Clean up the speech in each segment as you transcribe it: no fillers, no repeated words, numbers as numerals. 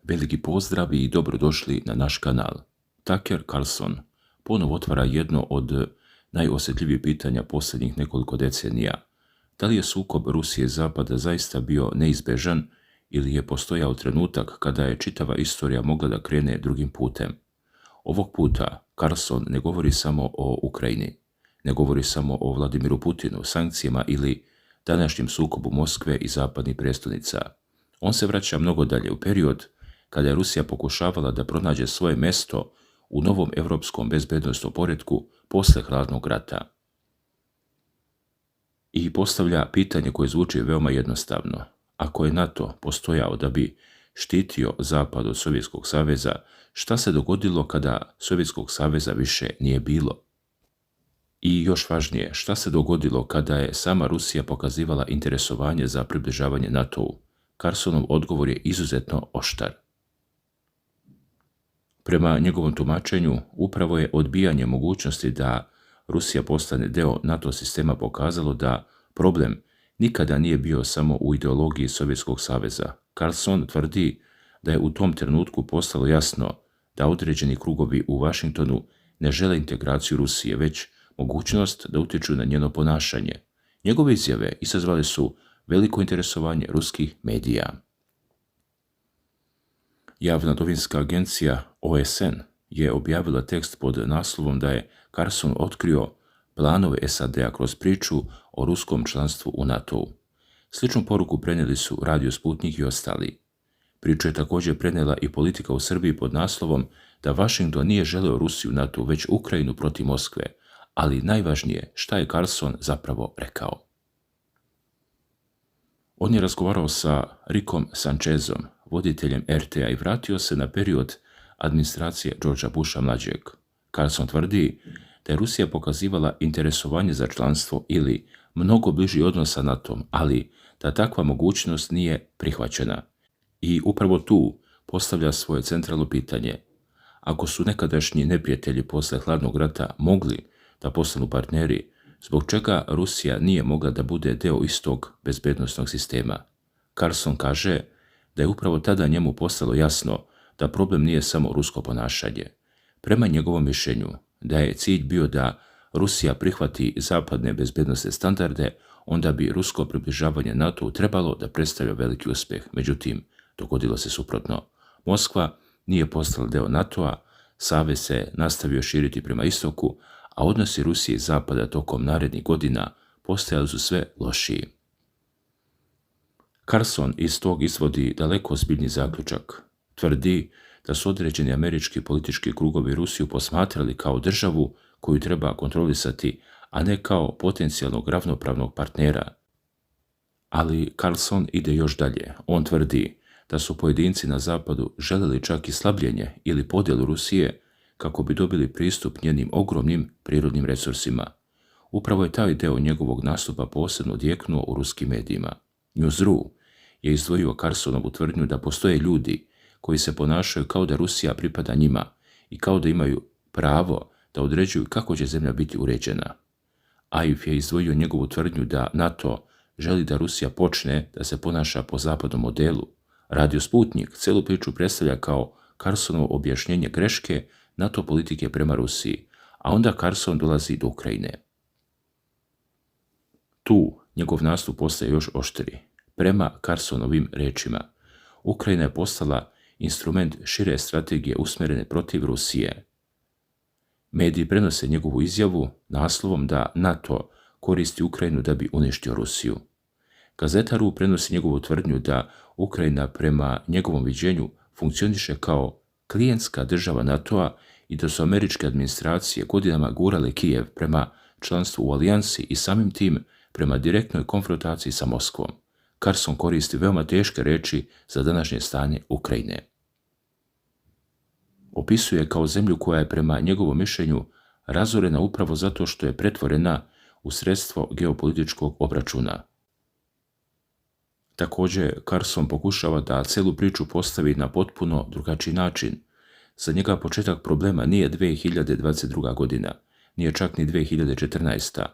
Veliki pozdrav i dobrodošli na naš kanal. Tucker Carlson ponovo otvara jedno od najosjetljivijih pitanja posljednjih nekoliko decenija. Da li je sukob Rusije i Zapada zaista bio neizbežan ili je postojao trenutak kada je čitava istorija mogla da krene drugim putem? Ovog puta Carlson ne govori samo o Ukrajini, ne govori samo o Vladimiru Putinu, sankcijama ili današnjem sukobu Moskve i zapadnih prijestolnica. On se vraća mnogo dalje u period kada je Rusija pokušavala da pronađe svoje mesto u novom europskom bezbednosnom poretku posle hladnog rata. I postavlja pitanje koje zvuči veoma jednostavno. Ako je NATO postojao da bi štitio Zapad od Sovjetskog saveza, šta se dogodilo kada Sovjetskog saveza više nije bilo? I još važnije, šta se dogodilo kada je sama Rusija pokazivala interesovanje za približavanje NATO-u? Carlsonov odgovor je izuzetno oštar. Prema njegovom tumačenju, upravo je odbijanje mogućnosti da Rusija postane deo NATO sistema pokazalo da problem nikada nije bio samo u ideologiji Sovjetskog saveza. Carlson tvrdi da je u tom trenutku postalo jasno da određeni krugovi u Vašingtonu ne žele integraciju Rusije, već mogućnost da utječu na njeno ponašanje. Njegove izjave izazvale su veliko interesovanje ruskih medija. Javna novinska agencija OSN je objavila tekst pod naslovom da je Carlson otkrio planove SAD-a kroz priču o ruskom članstvu u NATO-u. Sličnu poruku prenijeli su Radio Sputnik i ostali. Priču je također prenijela i Politika u Srbiji pod naslovom da Washington nije želeo Rusiju u NATO, već Ukrajinu protiv Moskve, ali najvažnije šta je Carlson zapravo rekao. On je razgovarao sa Rickom Sanchezom, voditeljem RT-a, i vratio se na period administracije Georgea Busha mlađeg. Carlson tvrdi da je Rusija pokazivala interesovanje za članstvo ili mnogo bliži odnos sa NATO-om, ali da takva mogućnost nije prihvaćena. I upravo tu postavlja svoje centralno pitanje. Ako su nekadašnji neprijatelji posle hladnog rata mogli da postanu partneri, zbog čega Rusija nije mogla da bude deo istog bezbednosnog sistema? Carlson kaže da je upravo tada njemu postalo jasno da problem nije samo rusko ponašanje. Prema njegovom mišljenju, da je cilj bio da Rusija prihvati zapadne bezbednosne standarde, onda bi rusko približavanje NATO-u trebalo da predstavlja veliki uspjeh. Međutim, dogodilo se suprotno. Moskva nije postala deo NATO-a, savez se nastavio širiti prema istoku, a odnosi Rusije i Zapada tokom narednih godina postajali su sve lošiji. Carlson iz tog izvodi daleko ozbiljniji zaključak. Tvrdi da su određeni američki politički krugovi Rusiju posmatrali kao državu koju treba kontrolisati, a ne kao potencijalnog ravnopravnog partnera. Ali Carlson ide još dalje. On tvrdi da su pojedinci na Zapadu želeli čak i slabljenje ili podjelu Rusije kako bi dobili pristup njenim ogromnim prirodnim resursima. Upravo je taj deo njegovog nastupa posebno odjeknuo u ruskim medijima. News.ru je izdvojio Carlsonovu tvrdnju da postoje ljudi koji se ponašaju kao da Rusija pripada njima i kao da imaju pravo da određuju kako će zemlja biti uređena. AIF je izdvojio njegovu tvrdnju da NATO želi da Rusija počne da se ponaša po zapadnom modelu. Radio Sputnik celu priču predstavlja kao Carlsonovo objašnjenje greške NATO politike prema Rusiji, a onda Carlson dolazi do Ukrajine. Tu njegov nastup postaje još oštriji. Prema Carlsonovim rečima, Ukrajina je postala instrument šire strategije usmjerene protiv Rusije. Mediji prenose njegovu izjavu naslovom da NATO koristi Ukrajinu da bi uništio Rusiju. Gazeta RU prenosi njegovu tvrdnju da Ukrajina prema njegovom viđenju funkcioniše kao klijentska država NATO-a i da su američke administracije godinama gurale Kijev prema članstvu u alijansi i samim tim prema direktnoj konfrontaciji sa Moskvom. Carlson koristi veoma teške reči za današnje stanje Ukrajine. Opisuje kao zemlju koja je prema njegovom mišljenju razorena upravo zato što je pretvorena u sredstvo geopolitičkog obračuna. Također, Carlson pokušava da celu priču postavi na potpuno drugačiji način. Za njega početak problema nije 2022. godina, nije čak ni 2014.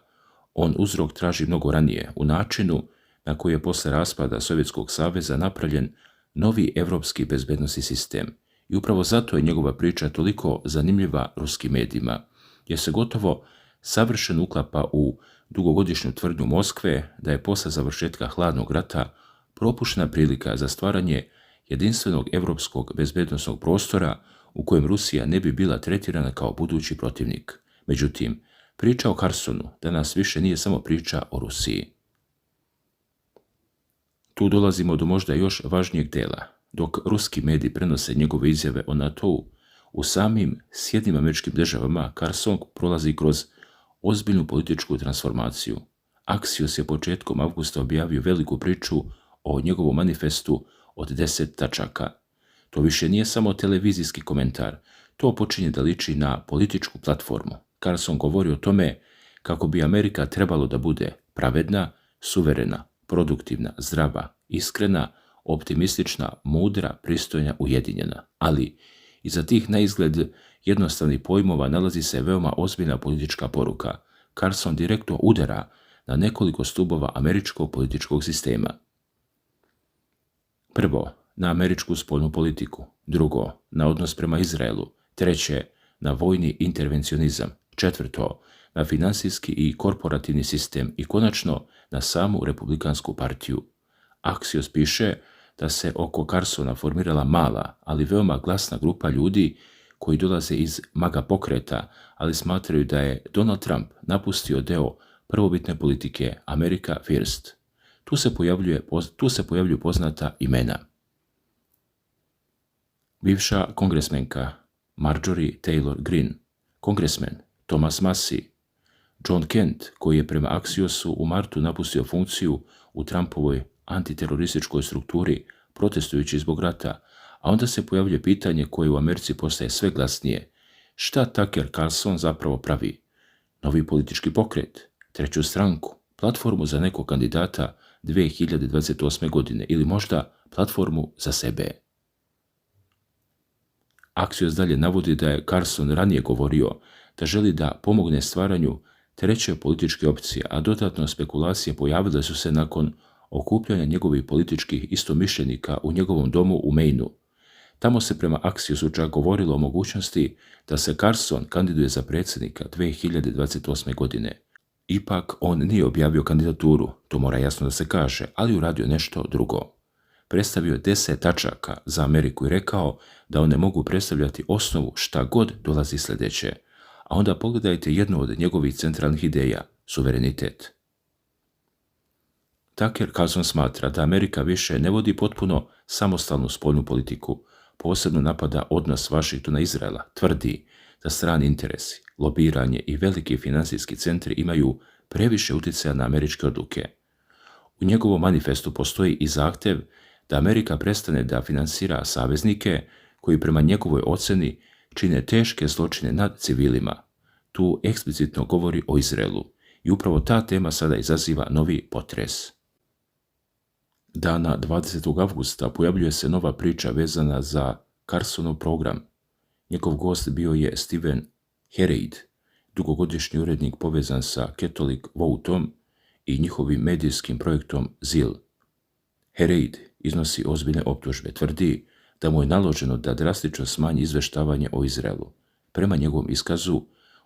On uzrok traži mnogo ranije, u načinu na koji je posle raspada Sovjetskog saveza napravljen novi evropski bezbednosni sistem. I upravo zato je njegova priča toliko zanimljiva ruskim medijima, jer se gotovo savršeno uklapa u dugogodišnju tvrdnju Moskve da je posle završetka hladnog rata propuštena prilika za stvaranje jedinstvenog evropskog bezbednosnog prostora u kojem Rusija ne bi bila tretirana kao budući protivnik. Međutim, priča o Carsonu danas više nije samo priča o Rusiji. Tu dolazimo do možda još važnijeg dela. Dok ruski mediji prenose njegove izjave o NATO-u, u samim Sjedinjenim Američkim Državama Carson prolazi kroz ozbiljnu političku transformaciju. Axios je početkom avgusta objavio veliku priču o njegovom manifestu od 10 tačaka. To više nije samo televizijski komentar, to počinje da liči na političku platformu. Carson govori o tome kako bi Amerika trebalo da bude pravedna, suverena, produktivna, zdrava, iskrena, optimistična, mudra, pristojna, ujedinjena. Ali iza tih na izgled jednostavnih pojmova nalazi se veoma ozbiljna politička poruka. Carson direktno udara na nekoliko stubova američkog političkog sistema. Prvo, na američku spoljnu politiku. Drugo, na odnos prema Izraelu. Treće, na vojni intervencionizam. Četvrto, na finansijski i korporativni sistem. I konačno, na samu Republikansku partiju. Axios piše da se oko Carsona formirala mala, ali veoma glasna grupa ljudi koji dolaze iz MAGA pokreta, ali smatraju da je Donald Trump napustio deo prvobitne politike America First. Tu se pojavljuju poznata imena. Bivša kongresmenka Marjorie Taylor Greene, kongresmen Thomas Massie, John Kent, koji je prema Axiosu u martu napustio funkciju u Trumpovoj antiterorističkoj strukturi protestujući zbog rata, a onda se pojavljuje pitanje koje u Americi postaje sve glasnije. Šta Tucker Carlson zapravo pravi? Novi politički pokret, treću stranku, platformu za nekog kandidata 2028. godine ili možda platformu za sebe. Axios dalje navodi da je Carson ranije govorio da želi da pomogne stvaranju treće političke opcije, a dodatno spekulacije pojavile su se nakon okupljanja njegovih političkih istomišljenika u njegovom domu u Mainu. Tamo se prema Axiosu čak govorilo o mogućnosti da se Carson kandiduje za predsjednika 2028. godine. Ipak on nije objavio kandidaturu, to mora jasno da se kaže, ali uradio nešto drugo. Predstavio je 10 tačaka za Ameriku i rekao da one mogu predstavljati osnovu šta god dolazi sljedeće. A onda pogledajte jednu od njegovih centralnih ideja, suverenitet. Tucker Carlson smatra da Amerika više ne vodi potpuno samostalnu spoljnu politiku, posebno napada odnos Vašingtona i Izraela, tvrdi da strani interesi, lobiranje i veliki finansijski centri imaju previše utjecaja na američke odluke. U njegovom manifestu postoji i zahtjev da Amerika prestane da finansira saveznike koji prema njegovoj ocjeni čine teške zločine nad civilima. Tu eksplicitno govori o Izraelu i upravo ta tema sada izaziva novi potres. Dana 20. avgusta pojavljuje se nova priča vezana za Carsonov program. Njegov gost bio je Steven Herreid, dugogodišnji urednik povezan sa Catholic Vote-om i njihovim medijskim projektom ZIL. Herreid iznosi ozbiljne optužbe, tvrdi da mu je naloženo da drastično smanji izveštavanje o Izraelu. Prema njegovom iskazu,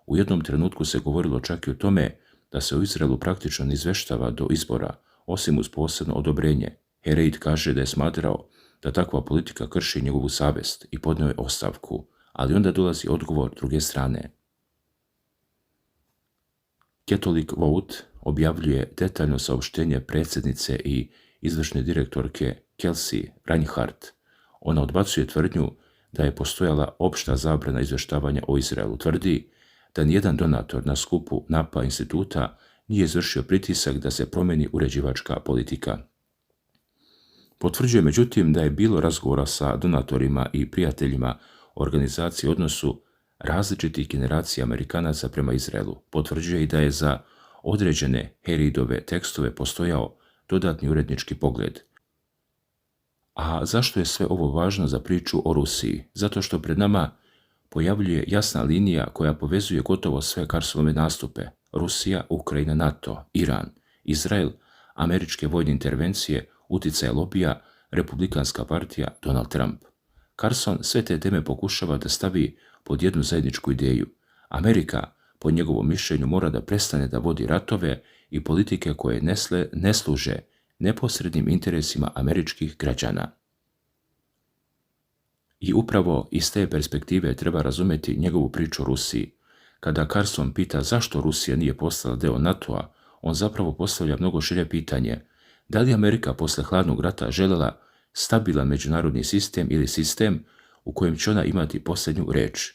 u jednom trenutku se govorilo čak i o tome da se o Izraelu praktično ne izveštava do izbora, osim uz posebno odobrenje. Herreid kaže da je smatrao da takva politika krši njegovu savest i podnio je ostavku, ali onda dolazi odgovor druge strane. Catholic Vote objavljuje detaljno saopštenje predsjednice i izvršne direktorke Kelsey Reinhardt. Ona odbacuje tvrdnju da je postojala opšta zabrana izveštavanja o Izraelu. Tvrdi da nijedan donator na skupu NAPA instituta nije izvršio pritisak da se promeni uređivačka politika. Potvrđuje međutim da je bilo razgovora sa donatorima i prijateljima organizacije u odnosu različitih generacija Amerikanaca prema Izraelu. Potvrđuje i da je za određene Herreidove tekstove postojao dodatni urednički pogled. A zašto je sve ovo važno za priču o Rusiji? Zato što pred nama pojavljuje jasna linija koja povezuje gotovo sve Carsonove nastupe. Rusija, Ukrajina, NATO, Iran, Izrael, američke vojne intervencije, utjecaj lobija, Republikanska partija Donald Trump. Carson sve te teme pokušava da stavi pod jednu zajedničku ideju. Amerika, po njegovom mišljenju, mora da prestane da vodi ratove i politike koje ne služe neposrednim interesima američkih građana. I upravo iz te perspektive treba razumjeti njegovu priču o Rusiji. Kada Carson pita zašto Rusija nije postala deo NATO-a, on zapravo postavlja mnogo šire pitanje: da li Amerika posle hladnog rata željela stabilan međunarodni sistem ili sistem u kojem će ona imati posljednju reč?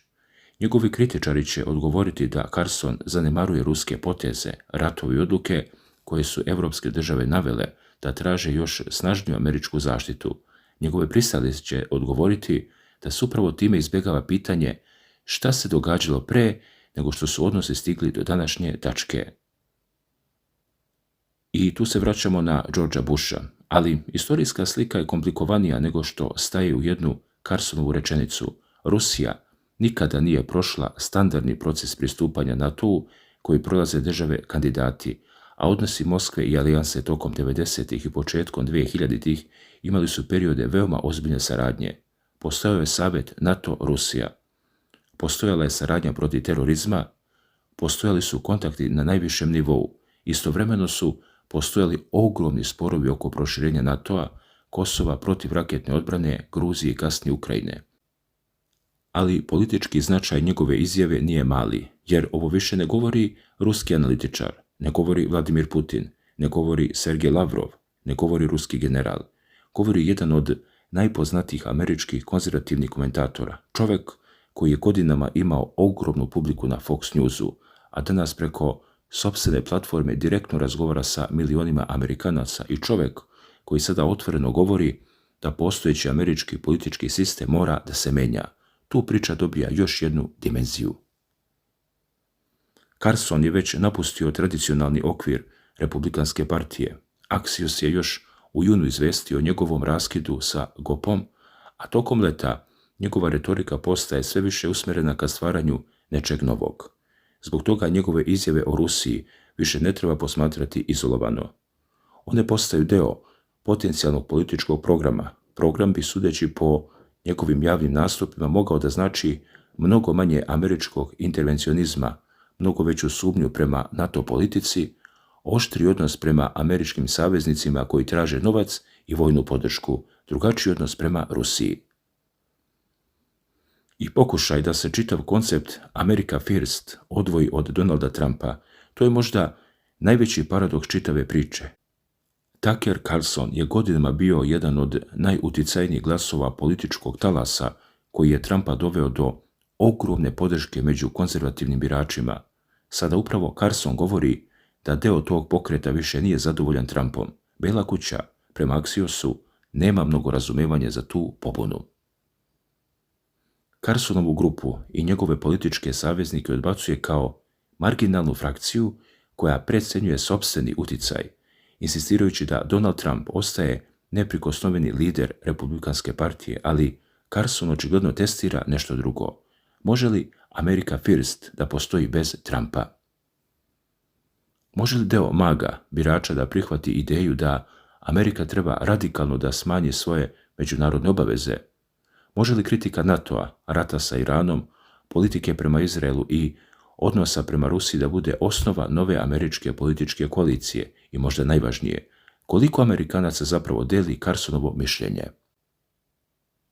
Njegovi kritičari će odgovoriti da Carson zanemaruje ruske poteze, ratove i odluke koje su evropske države navele da traže još snažniju američku zaštitu. Njegove pristalice će odgovoriti da se upravo time izbjegava pitanje šta se događalo pre nego što su odnosi stigli do današnje tačke. I tu se vraćamo na Georgea Busha, ali istorijska slika je komplikovanija nego što staje u jednu Carsonovu rečenicu. Rusija nikada nije prošla standardni proces pristupanja NATO-u koji prolaze države kandidati, a odnosi Moskve i alijanse tokom 90-ih i početkom 2000-ih imali su periode veoma ozbiljne saradnje. Postojao je savjet NATO-Rusija. Postojala je saradnja protiv terorizma, postojali su kontakti na najvišem nivou. Istovremeno su postojali ogromni sporovi oko proširenja NATO-a, Kosova, protivraketne odbrane, Gruzije i kasnije Ukrajine. Ali politički značaj njegove izjave nije mali, jer ovo više ne govori ruski analitičar, ne govori Vladimir Putin, ne govori Sergej Lavrov, ne govori ruski general. Govori jedan od najpoznatijih američkih konzervativnih komentatora, čovjek koji je godinama imao ogromnu publiku na Fox Newsu, a danas preko sopstvene platforme direktno razgovara sa milionima Amerikanaca, i čovjek koji sada otvoreno govori da postojeći američki politički sistem mora da se menja. Tu priča dobija još jednu dimenziju. Carson je već napustio tradicionalni okvir Republikanske partije. Axios je još u junu izvestio o njegovom raskidu sa GOP-om, a tokom leta njegova retorika postaje sve više usmjerena ka stvaranju nečeg novog. Zbog toga njegove izjave o Rusiji više ne treba posmatrati izolovano. One postaju deo potencijalnog političkog programa. Program bi, sudeći po njegovim javnim nastupima, mogao da znači mnogo manje američkog intervencionizma, mnogo veću sumnju prema NATO politici, oštri odnos prema američkim saveznicima koji traže novac i vojnu podršku, drugačiji odnos prema Rusiji. I pokušaj da se čitav koncept America First odvoji od Donalda Trumpa, to je možda najveći paradoks čitave priče. Tucker Carlson je godinama bio jedan od najuticajnijih glasova političkog talasa koji je Trumpa doveo do ogromne podrške među konzervativnim biračima. Sada upravo Carlson govori da deo tog pokreta više nije zadovoljan Trumpom. Bela kuća, prema Axiosu, nema mnogo razumevanja za tu pobunu. Carsonovu grupu i njegove političke saveznike odbacuje kao marginalnu frakciju koja precenjuje sopstveni uticaj, insistirajući da Donald Trump ostaje neprikosnoveni lider Republikanske partije, ali Carson očigledno testira nešto drugo. Može li America First da postoji bez Trumpa? Može li deo maga birača da prihvati ideju da Amerika treba radikalno da smanji svoje međunarodne obaveze? Može li kritika NATO-a, rata sa Iranom, politike prema Izraelu i odnosa prema Rusiji da bude osnova nove američke političke koalicije? I možda najvažnije, koliko Amerikanaca zapravo deli Carsonovo mišljenje?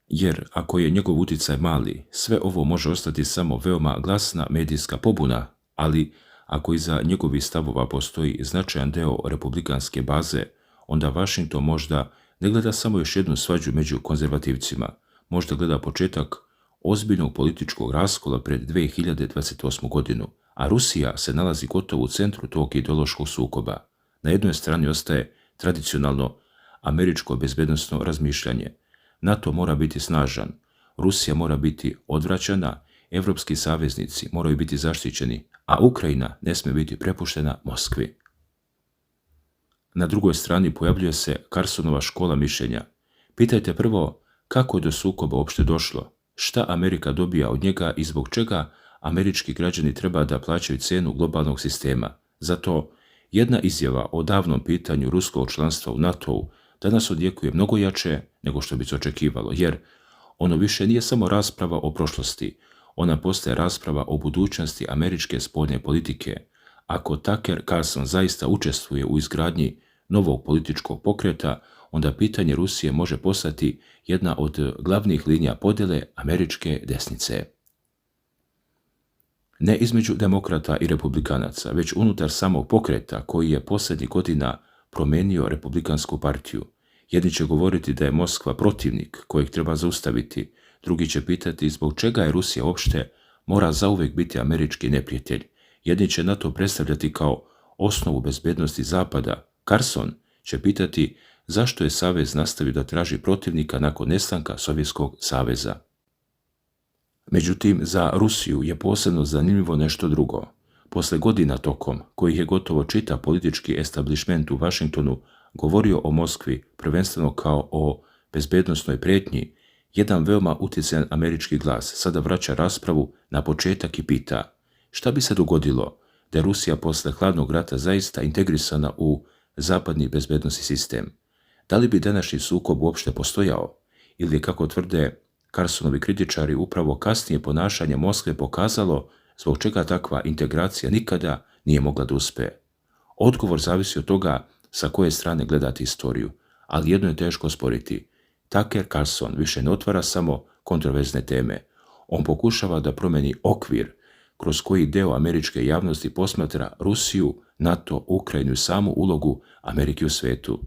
Jer ako je njegov uticaj mali, sve ovo može ostati samo veoma glasna medijska pobuna, ali ako iza njegovih stavova postoji značajan deo republikanske baze, onda Washington možda ne gleda samo još jednu svađu među konzervativcima, možda gleda početak ozbiljnog političkog raskola pred 2028. godinu, a Rusija se nalazi gotovo u centru tog ideološkog sukoba. Na jednoj strani ostaje tradicionalno američko bezbednosno razmišljanje. NATO mora biti snažan, Rusija mora biti odvraćana, evropski saveznici moraju biti zaštićeni, a Ukrajina ne smije biti prepuštena Moskvi. Na drugoj strani pojavljuje se Carsonova škola mišljenja. Pitajte prvo kako je do sukoba uopšte došlo, šta Amerika dobija od njega i zbog čega američki građani treba da plaćaju cenu globalnog sistema. Zato jedna izjava o davnom pitanju ruskog članstva u NATO-u danas odjekuje mnogo jače nego što bi se očekivalo, jer ono više nije samo rasprava o prošlosti, ona postaje rasprava o budućnosti američke spoljne politike. Ako Tucker Carlson zaista učestvuje u izgradnji novog političkog pokreta, onda pitanje Rusije može postati jedna od glavnih linija podjele američke desnice. Ne između demokrata i republikanaca, već unutar samog pokreta koji je posljednjih godina promijenio Republikansku partiju. Jedni će govoriti da je Moskva protivnik kojeg treba zaustaviti, drugi će pitati zbog čega je Rusija uopšte mora zauvijek biti američki neprijatelj. Jedni će NATO predstavljati kao osnovu bezbednosti Zapada. Carlson će pitati zašto je Savez nastavio da traži protivnika nakon nestanka Sovjetskog saveza. Međutim, za Rusiju je posebno zanimljivo nešto drugo. Posle godina tokom kojih je gotovo čitav politički establishment u Vašingtonu govorio o Moskvi prvenstveno kao o bezbednosnoj prijetnji, jedan veoma utjecajan američki glas sada vraća raspravu na početak i pita šta bi se dogodilo da je Rusija posle hladnog rata zaista integrisana u zapadni bezbednosni sistem. Da li bi današnji sukob uopšte postojao ili, kako tvrde Carlsonovi kritičari, upravo kasnije ponašanje Moskve pokazalo zbog čega takva integracija nikada nije mogla da uspe. Odgovor zavisi od toga sa koje strane gledati istoriju, ali jedno je teško sporiti. Tucker Carlson više ne otvara samo kontroverzne teme. On pokušava da promeni okvir kroz koji deo američke javnosti posmatra Rusiju, NATO, Ukrajinu i samu ulogu Amerike u svetu.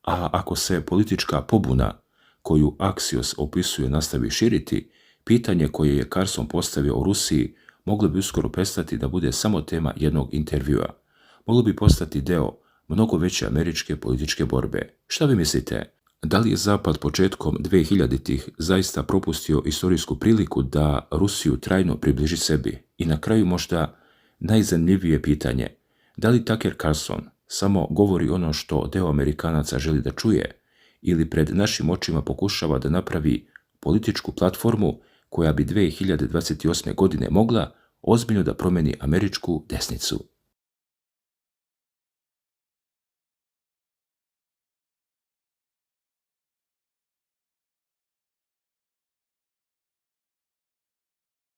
A ako se politička pobuna koju Axios opisuje nastavi širiti, pitanje koje je Carlson postavio o Rusiji moglo bi uskoro prestati da bude samo tema jednog intervjua. Moglo bi postati deo mnogo veće američke političke borbe. Šta vi mislite? Da li je Zapad početkom 2000-ih zaista propustio istorijsku priliku da Rusiju trajno približi sebi? I na kraju možda najzanimljivije pitanje, da li Tucker Carlson samo govori ono što deo Amerikanaca želi da čuje ili pred našim očima pokušava da napravi političku platformu koja bi 2028. godine mogla ozbiljno da promeni američku desnicu?